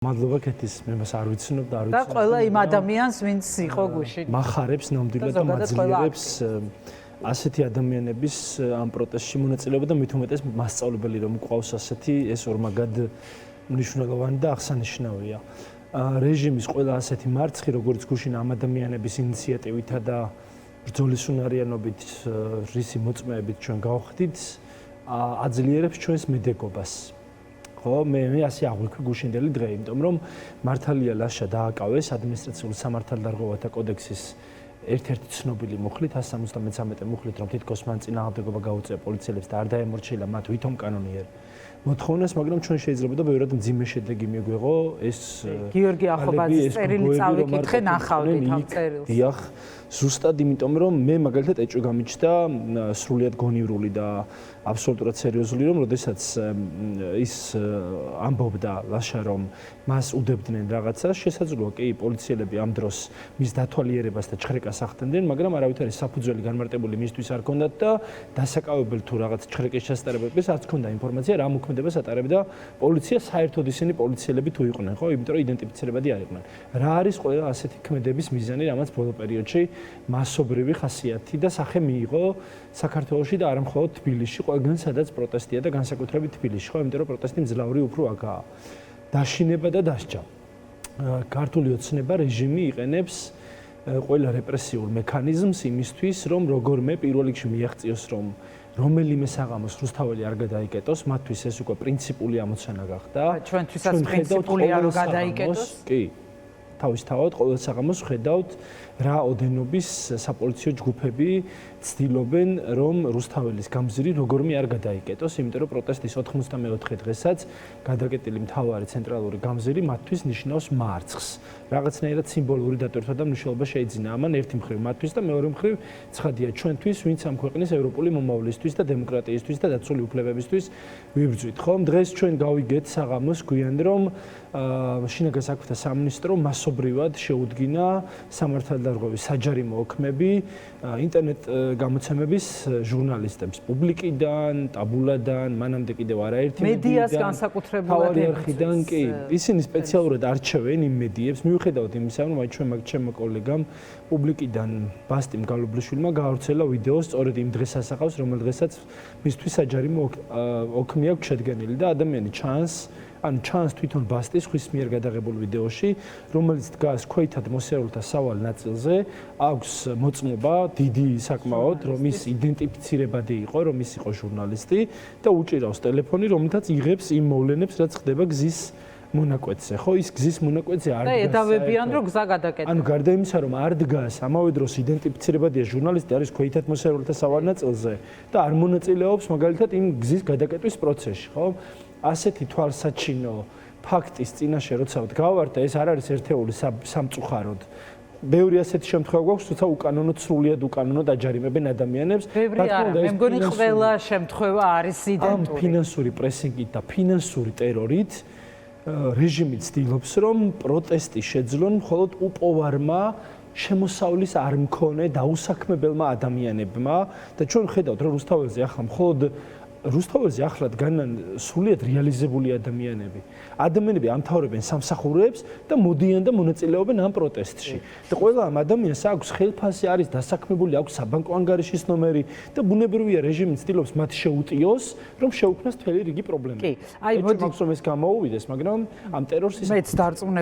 მადლობა კეთის, მე მას არ ვიცნობ და არ ვიცნობ. და ყველა იმ ადამიანს, ვინც იყო გუშინ. მახარებს ნამდვილად და მაძლიერებს ასეთი ადამიანების ამ პროტესტში მონაწილეობა და მით უმეტეს მასწავლებელი რომ გვყავს ასეთი, ეს ორმაგად მნიშვნელოვანი და აღსანიშნავია. რეჟიმის ყველა ასეთი მარცხი, როგორც გუშინ ამ ადამიანების ინიციატივითა და ბრძოლის უნარიანობით, რისი მოწმეებით ჩვენ გავხდით, აძლიერებს ჩვენს მედეგობას. ხო, მე ასე აღვიქვი გუშინდელი დღე, იმიტომ რომ მართალია ლაშა დააკავეს ადმინისტრაციული სამართალდარღვევათა კოდექსის ერთ-ერთი ცნობილი მუხლით 173 მუხლით, რომ თითქოს მან წინააღმდეგობა გაუწია პოლიციელებს და არ დაემორჩილა მათ ვითომ კანონიერ მოთხოვნას, მაგრამ ჩვენ შეიძლება და ბევრად მძიმე შედეგი მიგვეღო ეს გიორგი ახობაძის წერილი წავიკითხე ნახავდით ამ წერილს. დიახ, ზუსტად იმიტომ რომ მე მაგალითად ეჭვი გამიჩნდა სრულიად გონივრული და აბსოლუტურად სერიოზული რომ როდესაც ის ამბობდა ლაშა რომ მას უდებდნენ რაღაცას შესაძლოა კი პოლიციელები ამ დროს მის დათვალიერებას და ჩხრეკას ახდენდნენ მაგრამ არავითარი საფუძველი განმარტებული მისთვის არ ჰქონდათ და დასაკავებელი თუ რაღაც ჩხრეკის ჩასტარებების არც ჰქონდა ინფორმაცია რა მოქმედებას ატარებდა პოლიცია საერთოდ ისინი პოლიციელები თუ იყვნენ ხო იმიტომ რომ იდენტიფიცირებადი არ იყვნენ რა არის ყველა ასეთი ქმედების მიზანი რამაც ბოლო პერიოდში მასობრივი ხასიათი და სახე მიიღო საქართველოში და არა მხოლოდ თბილისში ყველგან სადაც პროტესტია და განსაკუთრებით თბილისში ხო იმიტომ რომ პროტესტი მძლავრი უფრო აქაა დაშინება და დასჯა ქართული ოცნება რეჟიმი იყენებს ყველა რეპრესიულ მექანიზმს იმისთვის რომ როგორმე პირველ რიგში მიაღწიოს რომ რომელიმე საღამოს რუსთაველი არ გადაიკეტოს მათთვის ეს უკვე პრინციპული ამოცანა გახდა ჩვენთვისაც პრინციპულია რომ გადაიკეტოს კი თავისთავად ყოველ საღამოს ხედავთ რა ოდენობის საპოლიციო ჯგუფები ცდილობენ რომ რუსთაველის გამზირი როგორმე არ გადაიკეტოს, იმიტომ რომ პროტესტის 94 დღესაც გადაკეტილი მთავარი ცენტრალური გამზირი მათთვის ნიშნავს მარცხს. რაღაცნაირად სიმბოლური დატვირთვა და მნიშვნელობა შეიძინა ამან ერთი მხრივ მათთვის და მეორე მხრივ ცხადია ჩვენთვის, ვინც ამ ქვეყნის ევროპული მომავლისთვის და დემოკრატიისთვის და დაცული უფლებებისთვის ვიბრძვით. ხომ დღეს ჩვენ გავიგეთ საღამოს გვიან რომ შინაგან საქმეთა სამინისტრო მასობრივად შეუდგინა სამართალდარღვევის საჯარი მოქმები ინტერნეტ გამოცემების ჟურნალისტებს პუბლიკიდან, ტაბულადან, მანამდე კიდევ არაერთი მედიას განსაკუთრებულად ეხიდან კი ისინი სპეციალურად არჩევენ იმ მედიებს მიუხედავად იმისა რომ აი ჩემმა კოლეგამ პუბლიკიდან ბასტიმ გალობლიშვილმა გაავრცელა ვიდეო სწორედ იმ დღეს ასახავს რომელ დღესაც მისთვის საჯარი ოქმი აქვს შედგენილი და ადამიანი ჩანს თვითონ ბასტის ხვის მიერ გადაღებულ ვიდეოში, რომელიც დგას ქვეითად მოსერულთა სავალ ნაწილზე, აქვს მოწმობა დიდი საკმაოდ, რომ ის იდენტიფიცირებადი იყო, რომ ის იყო ჟურნალისტი და უჭირავს ტელეფონი, რომელთაც იღებს იმ მოვლენებს, რაც ხდება გზის მონაკვეთზე. ხო, ის გზის მონაკვეთზე არ დგას. და ედავებიან, რომ გზა გადაკეტა. ანუ გარდა იმისა, რომ არ დგას, ამავე დროს იდენტიფიცირებადია ჟურნალისტი არის ქვეითად მოსერულთა სავალ ნაწილზე და არ მონაწილეობს მაგალითად იმ გზის გადაკეტვის პროცესში, ხო? ასეთი თვალსაჩინო ფაქტის წინაშე როცა ვდგავართ და ეს არ არის ერთეული სამწუხაროდ. ბევრი ასეთი შემთხვევა გვაქვს, თუმცა უკანონოდ სრულიად უკანონოდ აჯარიმებენ ადამიანებს. ბევრი არა, მე მგონი ყველა შემთხვევა არის იდენტური. ამ ფინანსური პრესინგით და ფინანსური ტერორით რეჟიმი ცდილობს რომ პროტესტი შეძლონ მხოლოდ უპოვარმა შემოსავლის არ მქონე დაუსაქმებელმა ადამიანებმა და ჩვენ ხედავთ რომ რუსთაველზე ახლა მხოლოდ რუსთაველზე ახლად განან სრულიად რეალიზებული ადამიანები. ადამიანები ამთავრებენ სამსახურეებს და მოდიან და მონაწილეობენ ამ პროტესტში. და ყველა ამ ადამიანს აქვს ხელფასი, არის დასაქმებული, აქვს საბანკო ანგარიშის ნომერი და ბუნებრივია რეჟიმი ცდილობს მათ შეუტიოს, რომ შეუქმნას მთელი რიგი პრობლემები. კი, აი მოდი მაქვს რომ ეს გამოუვიდეს, მაგრამ ამ ტერორს მეც დარწმუნებული